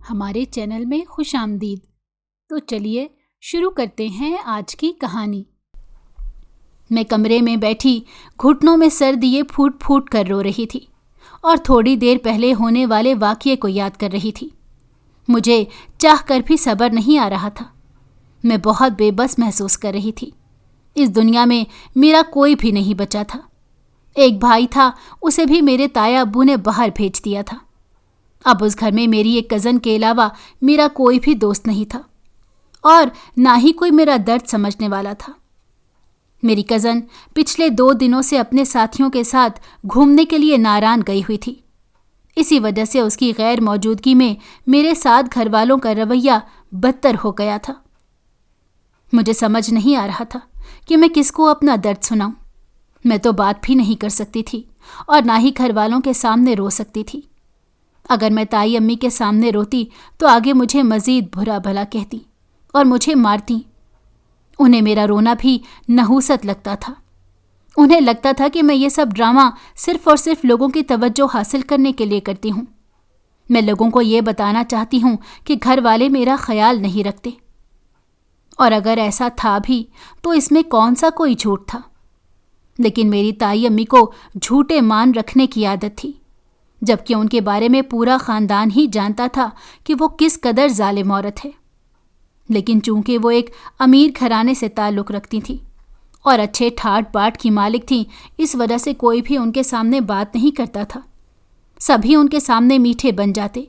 ہمارے چینل میں خوش آمدید۔ تو چلیے شروع کرتے ہیں آج کی کہانی۔ میں کمرے میں بیٹھی گھٹنوں میں سر دیے پھوٹ پھوٹ کر رو رہی تھی اور تھوڑی دیر پہلے ہونے والے واقعے کو یاد کر رہی تھی۔ مجھے چاہ کر بھی صبر نہیں آ رہا تھا۔ میں بہت بے بس محسوس کر رہی تھی۔ اس دنیا میں میرا کوئی بھی نہیں بچا تھا۔ ایک بھائی تھا، اسے بھی میرے تایا ابو نے باہر بھیج دیا تھا۔ اب اس گھر میں میری ایک کزن کے علاوہ میرا کوئی بھی دوست نہیں تھا اور نہ ہی کوئی میرا درد سمجھنے والا تھا۔ میری کزن پچھلے 2 دنوں سے اپنے ساتھیوں کے ساتھ گھومنے کے لیے ناران گئی ہوئی تھی۔ اسی وجہ سے اس کی غیر موجودگی میں میرے ساتھ گھر والوں کا رویہ بدتر ہو گیا تھا۔ مجھے سمجھ نہیں آ رہا تھا کہ میں کس کو اپنا درد سناؤں۔ میں تو بات بھی نہیں کر سکتی تھی اور نہ ہی گھر والوں کے سامنے رو سکتی تھی۔ اگر میں تائی امی کے سامنے روتی تو آگے مجھے مزید برا بھلا کہتی اور مجھے مارتی۔ انہیں میرا رونا بھی نحوست لگتا تھا۔ انہیں لگتا تھا کہ میں یہ سب ڈرامہ صرف اور صرف لوگوں کی توجہ حاصل کرنے کے لیے کرتی ہوں۔ میں لوگوں کو یہ بتانا چاہتی ہوں کہ گھر والے میرا خیال نہیں رکھتے، اور اگر ایسا تھا بھی تو اس میں کون سا کوئی جھوٹ تھا۔ لیکن میری تائی امی کو جھوٹے مان رکھنے کی عادت تھی، جبکہ ان کے بارے میں پورا خاندان ہی جانتا تھا کہ وہ کس قدر ظالم عورت ہے۔ لیکن چونکہ وہ ایک امیر گھرانے سے تعلق رکھتی تھیں اور اچھے ٹھاٹ باٹ کی مالک تھیں، اس وجہ سے کوئی بھی ان کے سامنے بات نہیں کرتا تھا۔ سبھی ان کے سامنے میٹھے بن جاتے،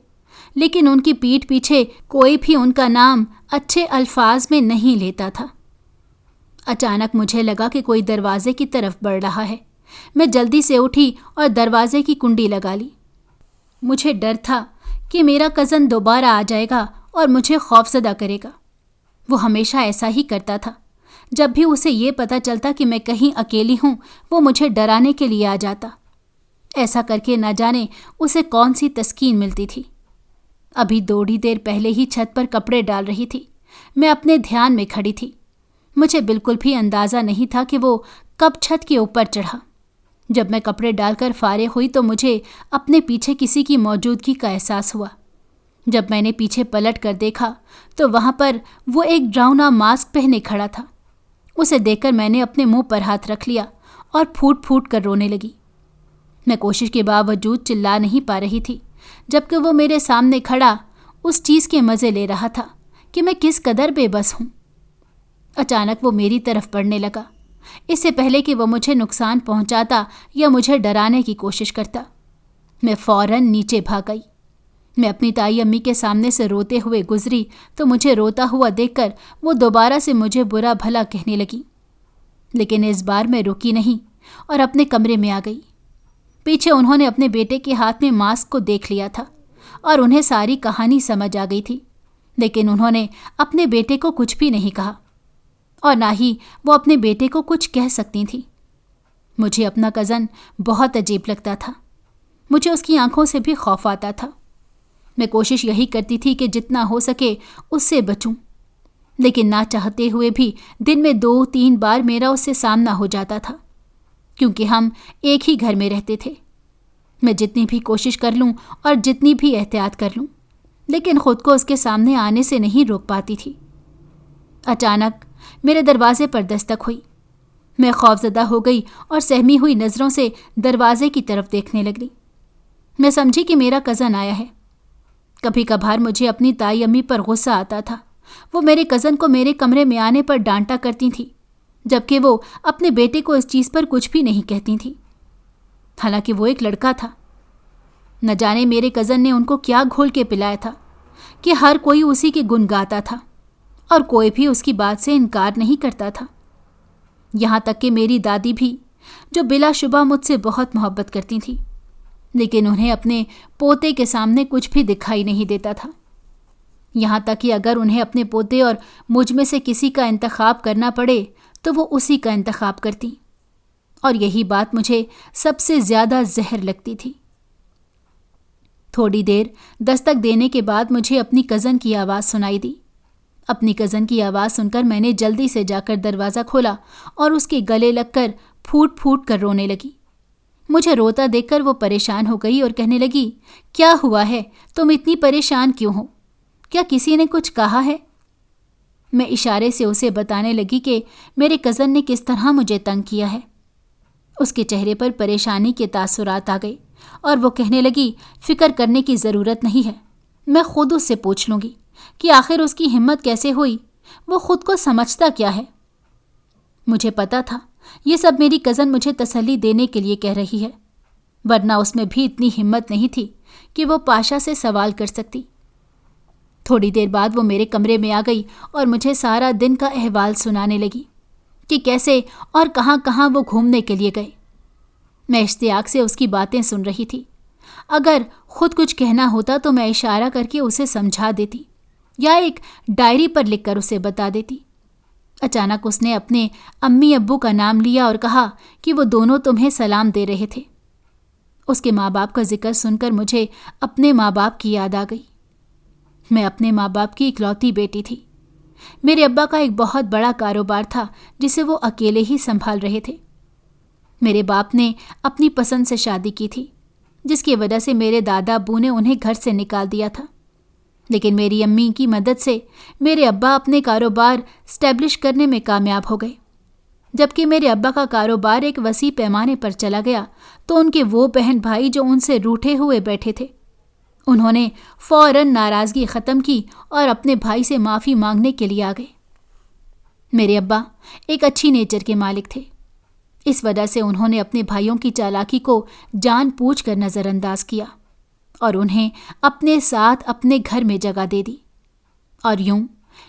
لیکن ان کی پیٹھ پیچھے کوئی بھی ان کا نام اچھے الفاظ میں نہیں لیتا تھا۔ اچانک مجھے لگا کہ کوئی دروازے کی طرف بڑھ رہا ہے۔ میں جلدی سے اٹھی اور دروازے کی کنڈی لگا لی۔ مجھے ڈر تھا کہ میرا کزن دوبارہ آ جائے گا اور مجھے خوفزدہ کرے گا۔ وہ ہمیشہ ایسا ہی کرتا تھا۔ جب بھی اسے یہ پتہ چلتا کہ میں کہیں اکیلی ہوں، وہ مجھے ڈرانے کے لیے آ جاتا۔ ایسا کر کے نہ جانے اسے کون سی تسکین ملتی تھی۔ ابھی تھوڑی دیر پہلے ہی چھت پر کپڑے ڈال رہی تھی۔ میں اپنے دھیان میں کھڑی تھی۔ مجھے بالکل بھی اندازہ نہیں تھا کہ وہ کب چھت کے اوپر چڑھا۔ جب میں کپڑے ڈال کر فارغ ہوئی تو مجھے اپنے پیچھے کسی کی موجودگی کا احساس ہوا۔ جب میں نے پیچھے پلٹ کر دیکھا تو وہاں پر وہ ایک ڈراؤنا ماسک پہنے کھڑا تھا۔ اسے دیکھ کر میں نے اپنے منہ پر ہاتھ رکھ لیا اور پھوٹ پھوٹ کر رونے لگی۔ میں کوشش کے باوجود چلا نہیں پا رہی تھی، جبکہ وہ میرے سامنے کھڑا اس چیز کے مزے لے رہا تھا کہ میں کس قدر بے بس ہوں۔ اچانک وہ میری طرف بڑھنے لگا۔ اس سے پہلے کہ وہ مجھے نقصان پہنچاتا یا مجھے ڈرانے کی کوشش کرتا، میں فوراً نیچے بھاگ گئی۔ میں اپنی تائی امی کے سامنے سے روتے ہوئے گزری تو مجھے روتا ہوا دیکھ کر وہ دوبارہ سے مجھے برا بھلا کہنے لگی، لیکن اس بار میں رکی نہیں اور اپنے کمرے میں آ گئی۔ پیچھے انہوں نے اپنے بیٹے کے ہاتھ میں ماسک کو دیکھ لیا تھا اور انہیں ساری کہانی سمجھ آ گئی تھی، لیکن انہوں نے اپنے بیٹے کو کچھ بھی نہیں کہا اور نہ ہی وہ اپنے بیٹے کو کچھ کہہ سکتی تھیں۔ مجھے اپنا کزن بہت عجیب لگتا تھا۔ مجھے اس کی آنکھوں سے بھی خوف آتا تھا۔ میں کوشش یہی کرتی تھی کہ جتنا ہو سکے اس سے بچوں، لیکن نہ چاہتے ہوئے بھی دن میں 2-3 بار میرا اس سے سامنا ہو جاتا تھا، کیونکہ ہم ایک ہی گھر میں رہتے تھے۔ میں جتنی بھی کوشش کر لوں اور جتنی بھی احتیاط کر لوں، لیکن خود کو اس کے سامنے آنے سے نہیں روک پاتی تھی۔ اچانک میرے دروازے پر دستک ہوئی۔ میں خوفزدہ ہو گئی اور سہمی ہوئی نظروں سے دروازے کی طرف دیکھنے لگی۔ میں سمجھی کہ میرا کزن آیا ہے۔ کبھی کبھار مجھے اپنی تائی امی پر غصہ آتا تھا۔ وہ میرے کزن کو میرے کمرے میں آنے پر ڈانٹا کرتی تھیں، جبکہ وہ اپنے بیٹے کو اس چیز پر کچھ بھی نہیں کہتی تھیں، حالانکہ وہ ایک لڑکا تھا۔ نہ جانے میرے کزن نے ان کو کیا گھول کے پلایا تھا کہ ہر کوئی اسی کے گن گاتا تھا اور کوئی بھی اس کی بات سے انکار نہیں کرتا تھا۔ یہاں تک کہ میری دادی بھی، جو بلا شبہ مجھ سے بہت محبت کرتی تھی، لیکن انہیں اپنے پوتے کے سامنے کچھ بھی دکھائی نہیں دیتا تھا۔ یہاں تک کہ اگر انہیں اپنے پوتے اور مجھ میں سے کسی کا انتخاب کرنا پڑے تو وہ اسی کا انتخاب کرتی، اور یہی بات مجھے سب سے زیادہ زہر لگتی تھی۔ تھوڑی دیر دستک دینے کے بعد مجھے اپنی کزن کی آواز سنائی دی۔ اپنی کزن کی آواز سن کر میں نے جلدی سے جا کر دروازہ کھولا اور اس کے گلے لگ کر پھوٹ پھوٹ کر رونے لگی۔ مجھے روتا دیکھ کر وہ پریشان ہو گئی اور کہنے لگی، کیا ہوا ہے؟ تم اتنی پریشان کیوں ہو؟ کیا کسی نے کچھ کہا ہے؟ میں اشارے سے اسے بتانے لگی کہ میرے کزن نے کس طرح مجھے تنگ کیا ہے۔ اس کے چہرے پر پریشانی کے تاثرات آ گئے اور وہ کہنے لگی، فکر کرنے کی ضرورت نہیں ہے، میں خود اس سے پوچھ لوں گی کہ آخر اس کی ہمت کیسے ہوئی، وہ خود کو سمجھتا کیا ہے۔ مجھے پتا تھا یہ سب میری کزن مجھے تسلی دینے کے لیے کہہ رہی ہے، ورنہ اس میں بھی اتنی ہمت نہیں تھی کہ وہ پاشا سے سوال کر سکتی۔ تھوڑی دیر بعد وہ میرے کمرے میں آ گئی اور مجھے سارا دن کا احوال سنانے لگی کہ کیسے اور کہاں کہاں وہ گھومنے کے لیے گئے۔ میں اشتیاق سے اس کی باتیں سن رہی تھی۔ اگر خود کچھ کہنا ہوتا تو میں اشارہ کر کے اسے سمجھا دیتی یا ایک ڈائری پر لکھ کر اسے بتا دیتی۔ اچانک اس نے اپنے امی ابو کا نام لیا اور کہا کہ وہ دونوں تمہیں سلام دے رہے تھے۔ اس کے ماں باپ کا ذکر سن کر مجھے اپنے ماں باپ کی یاد آ گئی۔ میں اپنے ماں باپ کی اکلوتی بیٹی تھی۔ میرے ابا کا ایک بہت بڑا کاروبار تھا جسے وہ اکیلے ہی سنبھال رہے تھے۔ میرے باپ نے اپنی پسند سے شادی کی تھی، جس کی وجہ سے میرے دادا ابو نے انہیں گھر سے نکال دیا تھا، لیکن میری امی کی مدد سے میرے ابا اپنے کاروبار اسٹیبلش کرنے میں کامیاب ہو گئے۔ جبکہ میرے ابا کا کاروبار ایک وسیع پیمانے پر چلا گیا تو ان کے وہ بہن بھائی جو ان سے روٹھے ہوئے بیٹھے تھے، انہوں نے فوراً ناراضگی ختم کی اور اپنے بھائی سے معافی مانگنے کے لیے آ گئے۔ میرے ابا ایک اچھی نیچر کے مالک تھے، اس وجہ سے انہوں نے اپنے بھائیوں کی چالاکی کو جان بوجھ کر نظر انداز کیا اور انہیں اپنے ساتھ اپنے گھر میں جگہ دے دی، اور یوں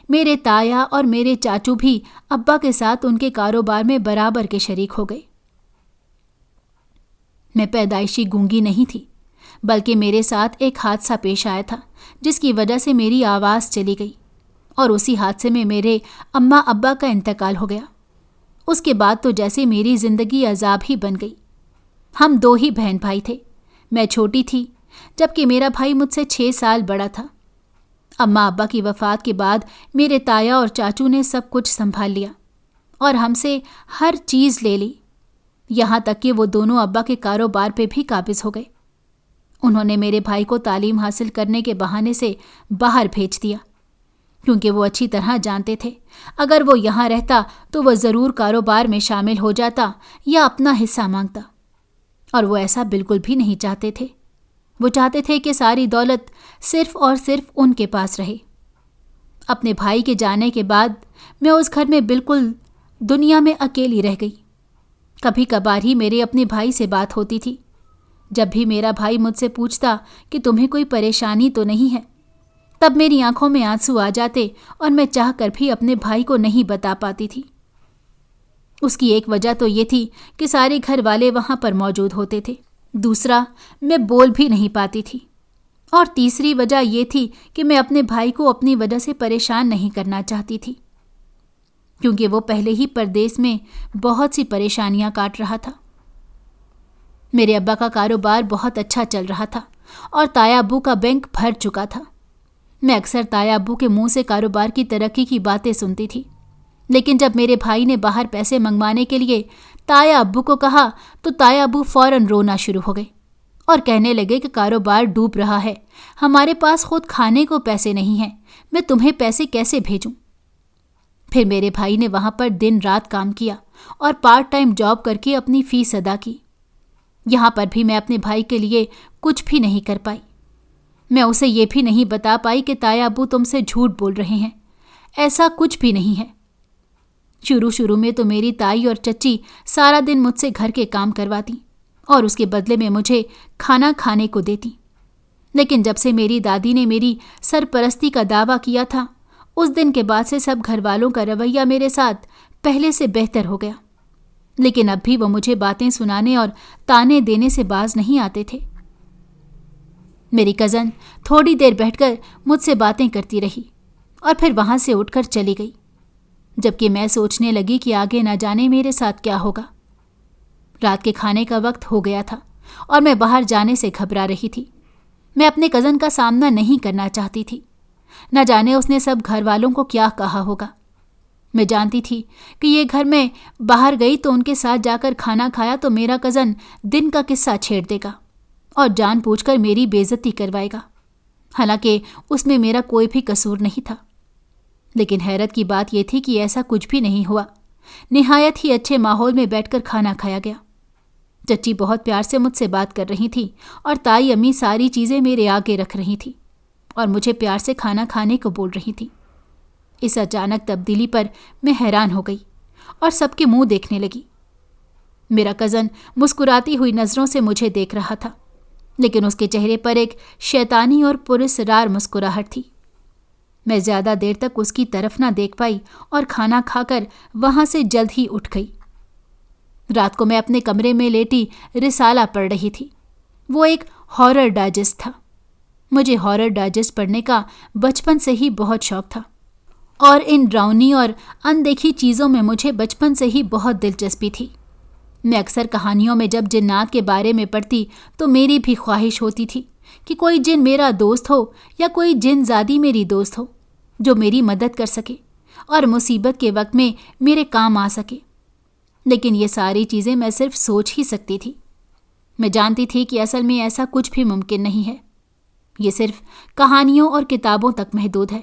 میرے تایا اور میرے چاچو بھی ابا کے ساتھ ان کے کاروبار میں برابر کے شریک ہو گئے۔ میں پیدائشی گونگی نہیں تھی، بلکہ میرے ساتھ ایک حادثہ پیش آیا تھا جس کی وجہ سے میری آواز چلی گئی، اور اسی حادثے میں میرے اماں ابا کا انتقال ہو گیا۔ اس کے بعد تو جیسے میری زندگی عذاب ہی بن گئی۔ ہم 2 ہی بہن بھائی تھے، میں چھوٹی تھی جبکہ میرا بھائی مجھ سے 6 سال بڑا تھا۔ اماں ابا کی وفات کے بعد میرے تایا اور چاچو نے سب کچھ سنبھال لیا اور ہم سے ہر چیز لے لی، یہاں تک کہ وہ دونوں ابا کے کاروبار پہ بھی قابض ہو گئے۔ انہوں نے میرے بھائی کو تعلیم حاصل کرنے کے بہانے سے باہر بھیج دیا، کیونکہ وہ اچھی طرح جانتے تھے اگر وہ یہاں رہتا تو وہ ضرور کاروبار میں شامل ہو جاتا یا اپنا حصہ مانگتا، اور وہ ایسا بالکل بھی نہیں چاہتے تھے۔ وہ چاہتے تھے کہ ساری دولت صرف اور صرف ان کے پاس رہے۔ اپنے بھائی کے جانے کے بعد میں اس گھر میں بالکل دنیا میں اکیلی رہ گئی۔ کبھی کبھار ہی میرے اپنے بھائی سے بات ہوتی تھی۔ جب بھی میرا بھائی مجھ سے پوچھتا کہ تمہیں کوئی پریشانی تو نہیں ہے، تب میری آنکھوں میں آنسو آ جاتے اور میں چاہ کر بھی اپنے بھائی کو نہیں بتا پاتی تھی۔ اس کی ایک وجہ تو یہ تھی کہ سارے گھر والے وہاں پر موجود ہوتے تھے، دوسرا میں بول بھی نہیں پاتی تھی، اور تیسری وجہ یہ تھی کہ میں اپنے بھائی کو اپنی وجہ سے پریشان نہیں کرنا چاہتی تھی، کیونکہ وہ پہلے ہی پردیس میں بہت سی پریشانیاں کاٹ رہا تھا۔ میرے ابا کا کاروبار بہت اچھا چل رہا تھا اور تایا ابو کا بینک بھر چکا تھا۔ میں اکثر تایا ابو کے منہ سے کاروبار کی ترقی کی باتیں سنتی تھی، لیکن جب میرے بھائی نے باہر پیسے منگوانے کے لیے تایا ابو کو کہا تو تایا ابو فوراً رونا شروع ہو گئے اور کہنے لگے کہ کاروبار ڈوب رہا ہے، ہمارے پاس خود کھانے کو پیسے نہیں ہیں، میں تمہیں پیسے کیسے بھیجوں؟ پھر میرے بھائی نے وہاں پر دن رات کام کیا اور پارٹ ٹائم جاب کر کے اپنی فیس ادا کی۔ یہاں پر بھی میں اپنے بھائی کے لیے کچھ بھی نہیں کر پائی۔ میں اسے یہ بھی نہیں بتا پائی کہ تایا ابو تم سے جھوٹ بول رہے ہیں، ایسا کچھ بھی نہیں ہے۔ شروع میں تو میری تائی اور چچی سارا دن مجھ سے گھر کے کام کرواتی اور اس کے بدلے میں مجھے کھانا کھانے کو دیتی، لیکن جب سے میری دادی نے میری سرپرستی کا دعویٰ کیا تھا، اس دن کے بعد سے سب گھر والوں کا رویہ میرے ساتھ پہلے سے بہتر ہو گیا، لیکن اب بھی وہ مجھے باتیں سنانے اور تانے دینے سے باز نہیں آتے تھے۔ میری کزن تھوڑی دیر بیٹھ کر مجھ سے باتیں کرتی رہی اور پھر وہاں سے اٹھ کر چلی گئی، جبکہ میں سوچنے لگی کہ آگے نہ جانے میرے ساتھ کیا ہوگا۔ رات کے کھانے کا وقت ہو گیا تھا اور میں باہر جانے سے گھبرا رہی تھی۔ میں اپنے کزن کا سامنا نہیں کرنا چاہتی تھی، نہ جانے اس نے سب گھر والوں کو کیا کہا ہوگا۔ میں جانتی تھی کہ یہ گھر میں باہر گئی تو ان کے ساتھ جا کر کھانا کھایا تو میرا کزن دن کا قصہ چھیڑ دے گا اور جان بوجھ کر میری بے عزتی کروائے گا۔ حالانکہ اس میں میرا کوئی بھی قصور نہیں تھا۔ لیکن حیرت کی بات یہ تھی کہ ایسا کچھ بھی نہیں ہوا۔ نہایت ہی اچھے ماحول میں بیٹھ کر کھانا کھایا گیا۔ چچی بہت پیار سے مجھ سے بات کر رہی تھی اور تائی امی ساری چیزیں میرے آگے رکھ رہی تھی اور مجھے پیار سے کھانا کھانے کو بول رہی تھی۔ اس اچانک تبدیلی پر میں حیران ہو گئی اور سب کے منہ دیکھنے لگی۔ میرا کزن مسکراتی ہوئی نظروں سے مجھے دیکھ رہا تھا، لیکن اس کے چہرے پر ایک شیطانی اور پراسرار مسکراہٹ تھی۔ میں زیادہ دیر تک اس کی طرف نہ دیکھ پائی اور کھانا کھا کر وہاں سے جلد ہی اٹھ گئی۔ رات کو میں اپنے کمرے میں لیٹی رسالہ پڑھ رہی تھی۔ وہ ایک ہارر ڈائجسٹ تھا۔ مجھے ہارر ڈائجسٹ پڑھنے کا بچپن سے ہی بہت شوق تھا اور ان ڈراؤنی اور اندیکھی چیزوں میں مجھے بچپن سے ہی بہت دلچسپی تھی۔ میں اکثر کہانیوں میں جب جنات کے بارے میں پڑھتی تو میری بھی خواہش ہوتی تھی کہ کوئی جن میرا دوست ہو یا کوئی جن زادی میری دوست ہو جو میری مدد کر سکے اور مصیبت کے وقت میں میرے کام آ سکے۔ لیکن یہ ساری چیزیں میں صرف سوچ ہی سکتی تھی۔ میں جانتی تھی کہ اصل میں ایسا کچھ بھی ممکن نہیں ہے۔ یہ صرف کہانیوں اور کتابوں تک محدود ہے۔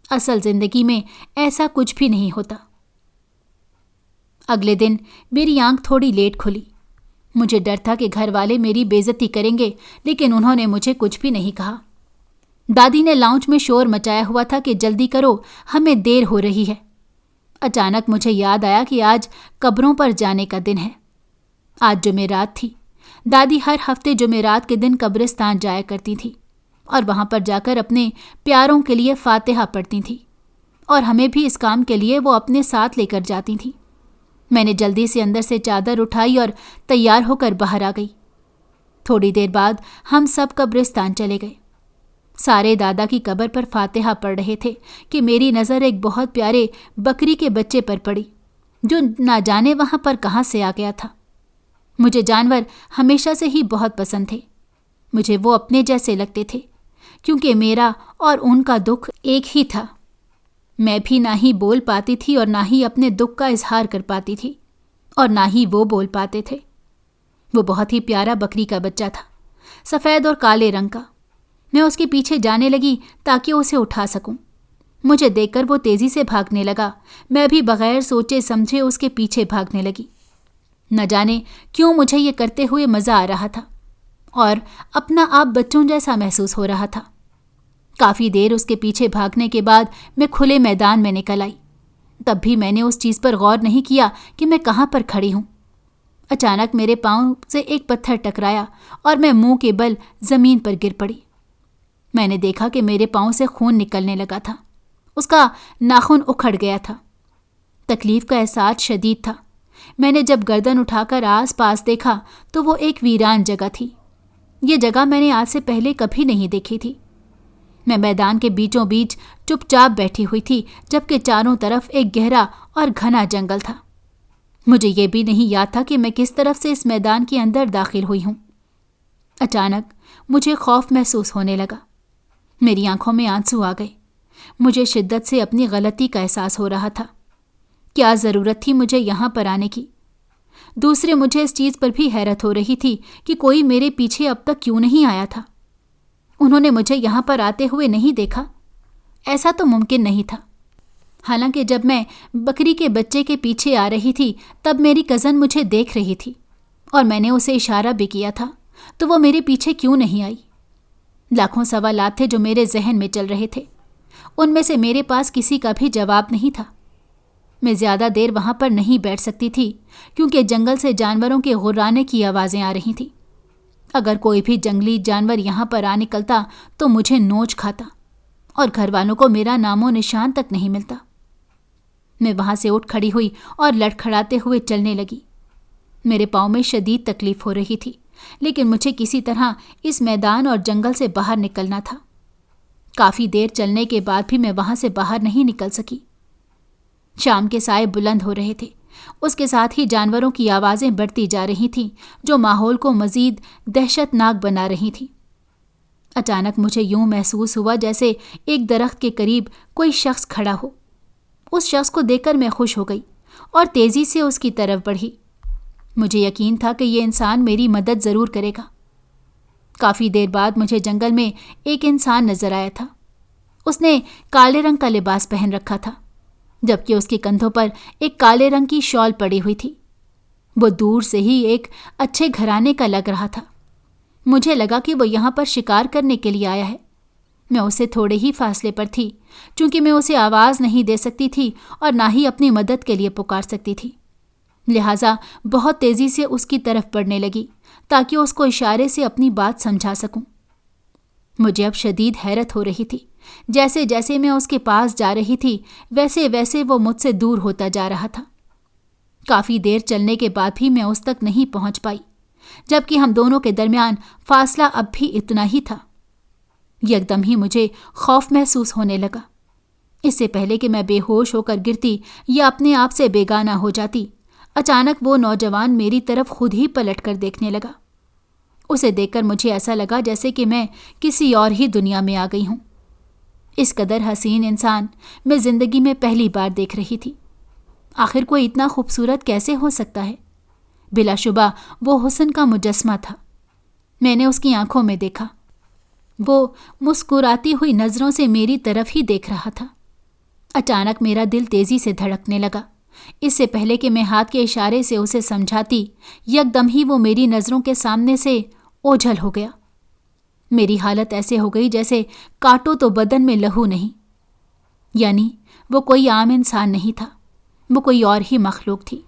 اصل زندگی میں ایسا کچھ بھی نہیں ہوتا۔ اگلے دن میری آنکھ تھوڑی لیٹ کھلی۔ مجھے ڈر تھا کہ گھر والے میری بے عزتی کریں گے، لیکن انہوں نے مجھے کچھ بھی نہیں کہا۔ دادی نے لاؤنج میں شور مچایا ہوا تھا کہ جلدی کرو، ہمیں دیر ہو رہی ہے۔ اچانک مجھے یاد آیا کہ آج قبروں پر جانے کا دن ہے۔ آج جمعرات تھی۔ دادی ہر ہفتے جمعرات کے دن قبرستان جایا کرتی تھی اور وہاں پر جا کر اپنے پیاروں کے لیے فاتحہ پڑھتی تھی، اور ہمیں بھی اس کام کے لیے وہ اپنے ساتھ لے کر جاتی تھیں۔ میں نے جلدی سے اندر سے چادر اٹھائی اور تیار ہو کر باہر آ گئی۔ تھوڑی دیر بعد ہم سب قبرستان چلے گئے۔ سارے دادا کی قبر پر فاتحہ پڑھ رہے تھے کہ میری نظر ایک بہت پیارے بکری کے بچے پر پڑی جو نہ جانے وہاں پر کہاں سے آ گیا تھا۔ مجھے جانور ہمیشہ سے ہی بہت پسند تھے۔ مجھے وہ اپنے جیسے لگتے تھے کیونکہ میرا اور ان کا دکھ ایک ہی تھا۔ میں بھی نہ ہی بول پاتی تھی اور نہ ہی اپنے دکھ کا اظہار کر پاتی تھی، اور نہ ہی وہ بول پاتے تھے۔ وہ بہت ہی پیارا بکری کا بچہ تھا، سفید اور کالے رنگ کا۔ میں اس کے پیچھے جانے لگی تاکہ اسے اٹھا سکوں۔ مجھے دیکھ کر وہ تیزی سے بھاگنے لگا۔ میں بھی بغیر سوچے سمجھے اس کے پیچھے بھاگنے لگی۔ نہ جانے کیوں مجھے یہ کرتے ہوئے مزہ آ رہا تھا اور اپنا آپ بچوں جیسا محسوس ہو رہا تھا۔ کافی دیر اس کے پیچھے بھاگنے کے بعد میں کھلے میدان میں نکل آئی۔ تب بھی میں نے اس چیز پر غور نہیں کیا کہ میں کہاں پر کھڑی ہوں۔ اچانک میرے پاؤں سے ایک پتھر ٹکرایا اور میں منہ کے بل زمین پر گر پڑی۔ میں نے دیکھا کہ میرے پاؤں سے خون نکلنے لگا تھا۔ اس کا ناخن اکھڑ گیا تھا۔ تکلیف کا احساس شدید تھا۔ میں نے جب گردن اٹھا کر آس پاس دیکھا تو وہ ایک ویران جگہ تھی۔ یہ جگہ میں نے آج سے پہلے کبھی نہیں دیکھی تھی۔ میں میدان کے بیچوں بیچ چپ چاپ بیٹھی ہوئی تھی، جبکہ چاروں طرف ایک گہرا اور گھنا جنگل تھا۔ مجھے یہ بھی نہیں یاد تھا کہ میں کس طرف سے اس میدان کے اندر داخل ہوئی ہوں۔ اچانک مجھے خوف محسوس ہونے لگا۔ میری آنکھوں میں آنسو آ گئے۔ مجھے شدت سے اپنی غلطی کا احساس ہو رہا تھا۔ کیا ضرورت تھی مجھے یہاں پر آنے کی؟ دوسرے مجھے اس چیز پر بھی حیرت ہو رہی تھی کہ کوئی میرے پیچھے اب تک کیوں نہیں آیا تھا۔ انہوں نے مجھے یہاں پر آتے ہوئے نہیں دیکھا؟ ایسا تو ممکن نہیں تھا۔ حالانکہ جب میں بکری کے بچے کے پیچھے آ رہی تھی تب میری کزن مجھے دیکھ رہی تھی اور میں نے اسے اشارہ بھی کیا تھا، تو وہ میرے پیچھے کیوں نہیں آئی؟ لاکھوں سوالات تھے جو میرے ذہن میں چل رہے تھے۔ ان میں سے میرے پاس کسی کا بھی جواب نہیں تھا۔ میں زیادہ دیر وہاں پر نہیں بیٹھ سکتی تھی کیونکہ جنگل سے جانوروں کے غرانے کی آوازیں آ رہی تھیں۔ اگر کوئی بھی جنگلی جانور یہاں پر آ نکلتا تو مجھے نوچ کھاتا اور گھر والوں کو میرا نام و نشان تک نہیں ملتا۔ میں وہاں سے اٹھ کھڑی ہوئی اور لڑکھڑاتے ہوئے چلنے لگی۔ میرے پاؤں میں شدید تکلیف ہو رہی تھی، لیکن مجھے کسی طرح اس میدان اور جنگل سے باہر نکلنا تھا۔ کافی دیر چلنے کے بعد بھی میں وہاں سے باہر نہیں نکل سکی۔ شام کے سائے بلند ہو رہے تھے، اس کے ساتھ ہی جانوروں کی آوازیں بڑھتی جا رہی تھیں جو ماحول کو مزید دہشت ناک بنا رہی تھیں۔ اچانک مجھے یوں محسوس ہوا جیسے ایک درخت کے قریب کوئی شخص کھڑا ہو۔ اس شخص کو دیکھ کر میں خوش ہو گئی اور تیزی سے اس کی طرف بڑھی۔ مجھے یقین تھا کہ یہ انسان میری مدد ضرور کرے گا۔ کافی دیر بعد مجھے جنگل میں ایک انسان نظر آیا تھا۔ اس نے کالے رنگ کا لباس پہن رکھا تھا، جبکہ اس کے کندھوں پر ایک کالے رنگ کی شال پڑی ہوئی تھی۔ وہ دور سے ہی ایک اچھے گھرانے کا لگ رہا تھا۔ مجھے لگا کہ وہ یہاں پر شکار کرنے کے لیے آیا ہے۔ میں اسے تھوڑے ہی فاصلے پر تھی، چونکہ میں اسے آواز نہیں دے سکتی تھی اور نہ ہی اپنی مدد کے لیے پکار سکتی تھی، لہٰذا بہت تیزی سے اس کی طرف بڑھنے لگی تاکہ اس کو اشارے سے اپنی بات سمجھا سکوں۔ مجھے اب شدید حیرت ہو رہی تھی۔ جیسے جیسے میں اس کے پاس جا رہی تھی ویسے ویسے وہ مجھ سے دور ہوتا جا رہا تھا۔ کافی دیر چلنے کے بعد بھی میں اس تک نہیں پہنچ پائی، جبکہ ہم دونوں کے درمیان فاصلہ اب بھی اتنا ہی تھا۔ یکدم ہی مجھے خوف محسوس ہونے لگا۔ اس سے پہلے کہ میں بے ہوش ہو کر گرتی یا اپنے آپ سے بیگانہ ہو جاتی، اچانک وہ نوجوان میری طرف خود ہی پلٹ کر دیکھنے لگا۔ اسے دیکھ کر مجھے ایسا لگا جیسے کہ میں کسی اور ہی دنیا میں آ گئی ہوں۔ اس قدر حسین انسان میں زندگی میں پہلی بار دیکھ رہی تھی۔ آخر کوئی اتنا خوبصورت کیسے ہو سکتا ہے؟ بلا شبہ وہ حسن کا مجسمہ تھا۔ میں نے اس کی آنکھوں میں دیکھا۔ وہ مسکراتی ہوئی نظروں سے میری طرف ہی دیکھ رہا تھا۔ اچانک میرا دل تیزی سے دھڑکنے لگا۔ اس سے پہلے کہ میں ہاتھ کے اشارے سے اسے سمجھاتی، یکدم ہی وہ میری نظروں کے سامنے سے اوجھل ہو گیا۔ میری حالت ایسے ہو گئی جیسے کاٹو تو بدن میں لہو نہیں۔ یعنی وہ کوئی عام انسان نہیں تھا، وہ کوئی اور ہی مخلوق تھی۔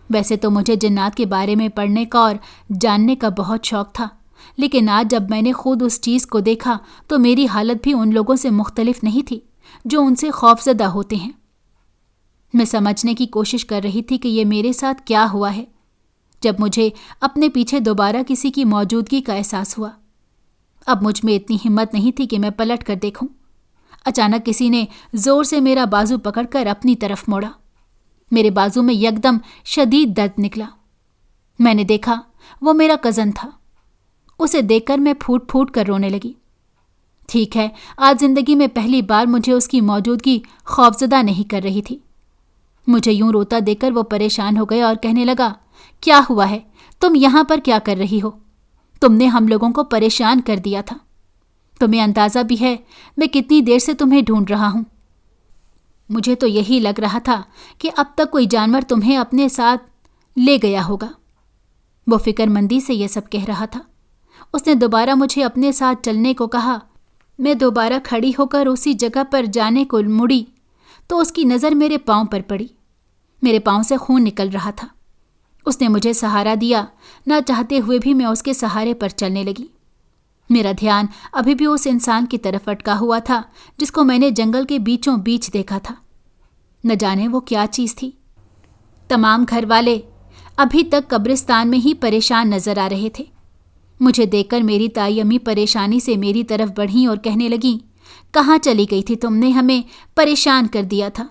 ویسے تو مجھے جنات کے بارے میں پڑھنے کا اور جاننے کا بہت شوق تھا، لیکن آج جب میں نے خود اس چیز کو دیکھا تو میری حالت بھی ان لوگوں سے مختلف نہیں تھی جو ان سے خوفزدہ ہوتے ہیں۔ میں سمجھنے کی کوشش کر رہی تھی کہ یہ میرے ساتھ کیا ہوا ہے، جب مجھے اپنے پیچھے دوبارہ کسی کی موجودگی کا احساس ہوا۔ اب مجھ میں اتنی ہمت نہیں تھی کہ میں پلٹ کر دیکھوں۔ اچانک کسی نے زور سے میرا بازو پکڑ کر اپنی طرف موڑا۔ میرے بازو میں یکدم شدید درد نکلا۔ میں نے دیکھا وہ میرا کزن تھا۔ اسے دیکھ کر میں پھوٹ پھوٹ کر رونے لگی۔ ٹھیک ہے، آج زندگی میں پہلی بار مجھے اس کی موجودگی خوفزدہ نہیں کر رہی تھی۔ مجھے یوں روتا دیکھ کر وہ پریشان ہو گیا اور کہنے لگا، کیا ہوا ہے؟ تم یہاں پر کیا کر رہی ہو؟ تم نے ہم لوگوں کو پریشان کر دیا تھا۔ تمہیں اندازہ بھی ہے میں کتنی دیر سے تمہیں ڈھونڈ رہا ہوں۔ مجھے تو یہی لگ رہا تھا کہ اب تک کوئی جانور تمہیں اپنے ساتھ لے گیا ہوگا۔ وہ فکر مندی سے یہ سب کہہ رہا تھا۔ اس نے دوبارہ مجھے اپنے ساتھ چلنے کو کہا۔ میں دوبارہ کھڑی ہو کر اسی جگہ پر جانے کو مڑی تو اس کی نظر میرے پاؤں پر پڑی۔ میرے پاؤں سے خون نکل رہا تھا۔ اس نے مجھے سہارا دیا، نہ چاہتے ہوئے بھی میں اس کے سہارے پر چلنے لگی۔ میرا دھیان ابھی بھی اس انسان کی طرف اٹکا ہوا تھا جس کو میں نے جنگل کے بیچوں بیچ دیکھا تھا۔ نہ جانے وہ کیا چیز تھی۔ تمام گھر والے ابھی تک قبرستان میں ہی پریشان نظر آ رہے تھے۔ مجھے دیکھ کر میری تائی امی پریشانی سے میری طرف بڑھیں اور کہنے لگیں، کہاں چلی گئی تھی؟ تم نے ہمیں پریشان کر دیا تھا۔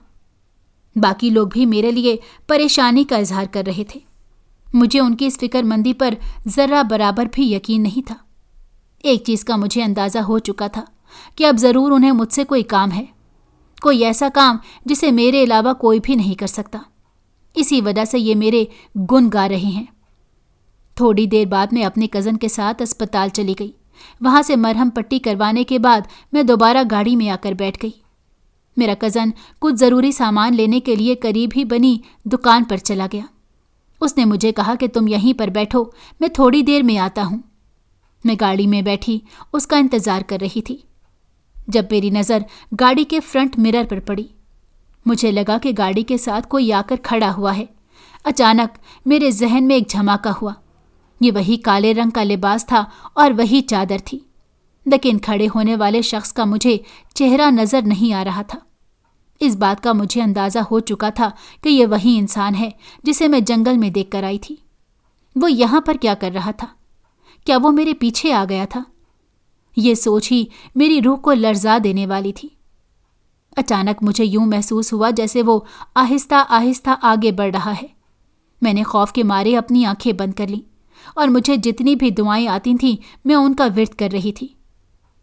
باقی لوگ بھی میرے لیے پریشانی کا اظہار کر رہے تھے۔ مجھے ان کی اس فکر مندی پر ذرہ برابر بھی یقین نہیں تھا۔ ایک چیز کا مجھے اندازہ ہو چکا تھا کہ اب ضرور انہیں مجھ سے کوئی کام ہے، کوئی ایسا کام جسے میرے علاوہ کوئی بھی نہیں کر سکتا۔ اسی وجہ سے یہ میرے گن گا رہے ہیں۔ تھوڑی دیر بعد میں اپنے کزن کے ساتھ اسپتال چلی گئی۔ وہاں سے مرہم پٹی کروانے کے بعد میں دوبارہ گاڑی میں آ کر بیٹھ گئی۔ میرا کزن کچھ ضروری سامان لینے کے لیے قریب ہی بنی دکان پر چلا گیا۔ اس نے مجھے کہا کہ تم یہیں پر بیٹھو، میں تھوڑی دیر میں آتا ہوں۔ میں گاڑی میں بیٹھی اس کا انتظار کر رہی تھی۔ جب میری نظر گاڑی کے فرنٹ مرر پر پڑی، مجھے لگا کہ گاڑی کے ساتھ کوئی آ کر کھڑا ہوا ہے۔ اچانک میرے ذہن میں ایک جھماکا ہوا۔ یہ وہی کالے رنگ کا لباس تھا اور وہی چادر تھی، لیکن کھڑے ہونے والے شخص کا مجھے چہرہ نظر نہیں آ رہا تھا۔ اس بات کا مجھے اندازہ ہو چکا تھا کہ یہ وہی انسان ہے جسے میں جنگل میں دیکھ کر آئی تھی۔ وہ یہاں پر کیا کر رہا تھا؟ کیا وہ میرے پیچھے آ گیا تھا؟ یہ سوچ ہی میری روح کو لرزا دینے والی تھی۔ اچانک مجھے یوں محسوس ہوا جیسے وہ آہستہ آہستہ آگے بڑھ رہا ہے۔ میں نے خوف کے مارے اپنی آنکھیں بند کر لیں اور مجھے جتنی بھی دعائیں آتی تھیں میں ان کا ورد کر رہی تھی،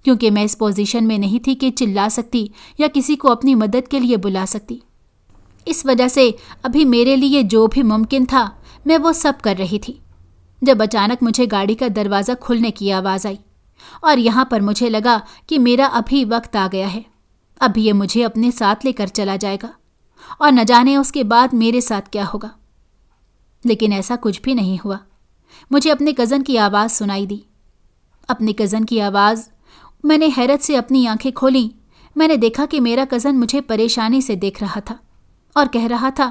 کیونکہ میں اس پوزیشن میں نہیں تھی کہ چلا سکتی یا کسی کو اپنی مدد کے لیے بلا سکتی۔ اس وجہ سے ابھی میرے لیے جو بھی ممکن تھا میں وہ سب کر رہی تھی۔ جب اچانک مجھے گاڑی کا دروازہ کھلنے کی آواز آئی اور یہاں پر مجھے لگا کہ میرا ابھی وقت آ گیا ہے، ابھی یہ مجھے اپنے ساتھ لے کر چلا جائے گا اور نہ جانے اس کے بعد میرے ساتھ کیا ہوگا۔ لیکن ایسا کچھ بھی نہیں ہوا۔ مجھے اپنے کزن کی آواز سنائی دی، اپنے کزن کی آواز۔ میں نے حیرت سے اپنی آنکھیں کھولیں۔ میں نے دیکھا کہ میرا کزن مجھے پریشانی سے دیکھ رہا تھا اور کہہ رہا تھا،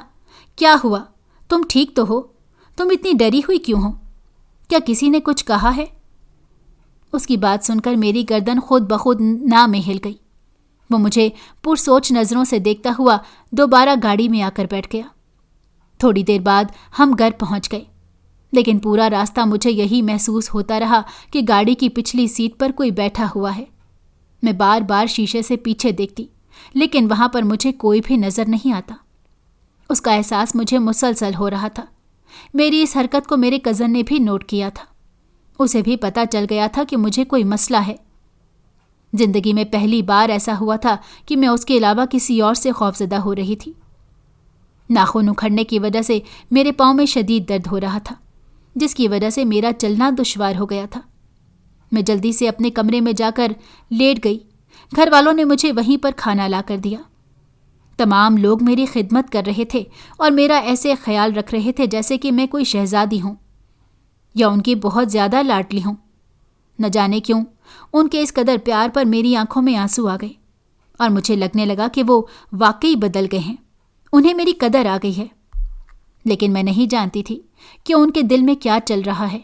کیا ہوا؟ تم ٹھیک تو ہو؟ تم اتنی ڈری ہوئی کیوں ہو؟ کیا کسی نے کچھ کہا ہے؟ اس کی بات سن کر میری گردن خود بخود نہ میں ہل گئی۔ وہ مجھے پرسوچ نظروں سے دیکھتا ہوا دوبارہ گاڑی میں آ کر بیٹھ گیا۔ تھوڑی دیر بعد ہم گھر پہنچ گئے، لیکن پورا راستہ مجھے یہی محسوس ہوتا رہا کہ گاڑی کی پچھلی سیٹ پر کوئی بیٹھا ہوا ہے۔ میں بار بار شیشے سے پیچھے دیکھتی، لیکن وہاں پر مجھے کوئی بھی نظر نہیں آتا۔ اس کا احساس مجھے مسلسل ہو رہا تھا۔ میری اس حرکت کو میرے کزن نے بھی نوٹ کیا تھا۔ اسے بھی پتہ چل گیا تھا کہ مجھے کوئی مسئلہ ہے۔ زندگی میں پہلی بار ایسا ہوا تھا کہ میں اس کے علاوہ کسی اور سے خوفزدہ ہو رہی تھی۔ ناخن اکھڑنے کی وجہ سے میرے پاؤں میں شدید درد ہو رہا تھا، جس کی وجہ سے میرا چلنا دشوار ہو گیا تھا۔ میں جلدی سے اپنے کمرے میں جا کر لیٹ گئی۔ گھر والوں نے مجھے وہیں پر کھانا لا کر دیا۔ تمام لوگ میری خدمت کر رہے تھے اور میرا ایسے خیال رکھ رہے تھے جیسے کہ میں کوئی شہزادی ہوں یا ان کی بہت زیادہ لاڈلی ہوں۔ نہ جانے کیوں ان کے اس قدر پیار پر میری آنکھوں میں آنسو آ گئے اور مجھے لگنے لگا کہ وہ واقعی بدل گئے ہیں، انہیں میری قدر آ گئی ہے۔ لیکن میں نہیں جانتی تھی کہ ان کے دل میں کیا چل رہا ہے۔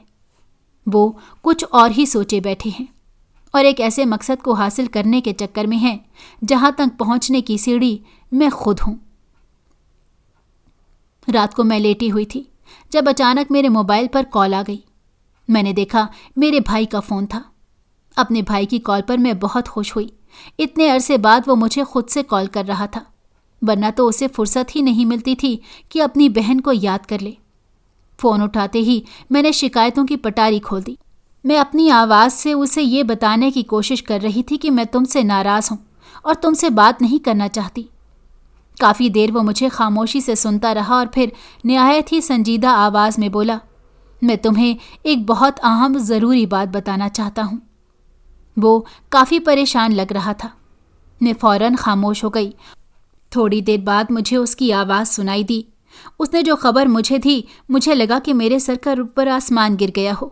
وہ کچھ اور ہی سوچے بیٹھے ہیں اور ایک ایسے مقصد کو حاصل کرنے کے چکر میں ہیں جہاں تک پہنچنے کی سیڑھی میں خود ہوں۔ رات کو میں لیٹی ہوئی تھی جب اچانک میرے موبائل پر کال آ گئی۔ میں نے دیکھا میرے بھائی کا فون تھا۔ اپنے بھائی کی کال پر میں بہت خوش ہوئی۔ اتنے عرصے بعد وہ مجھے خود سے کال کر رہا تھا، ورنہ تو اسے فرصت ہی نہیں ملتی تھی کہ اپنی بہن کو یاد کر لے۔ فون اٹھاتے ہی میں نے شکایتوں کی پٹاری کھول دی۔ میں اپنی آواز سے اسے یہ بتانے کی کوشش کر رہی تھی کہ میں تم سے ناراض ہوں اور تم سے بات نہیں کرنا چاہتی۔ کافی دیر وہ مجھے خاموشی سے سنتا رہا اور پھر نہایت ہی سنجیدہ آواز میں بولا، میں تمہیں ایک بہت اہم ضروری بات بتانا چاہتا ہوں۔ وہ کافی پریشان لگ رہا تھا۔ میں فوراً خاموش ہو گئی۔ تھوڑی دیر بعد مجھے اس کی آواز سنائی دی۔ اس نے جو خبر مجھے دی، مجھے لگا کہ میرے سر کا اوپر آسمان گر گیا ہو۔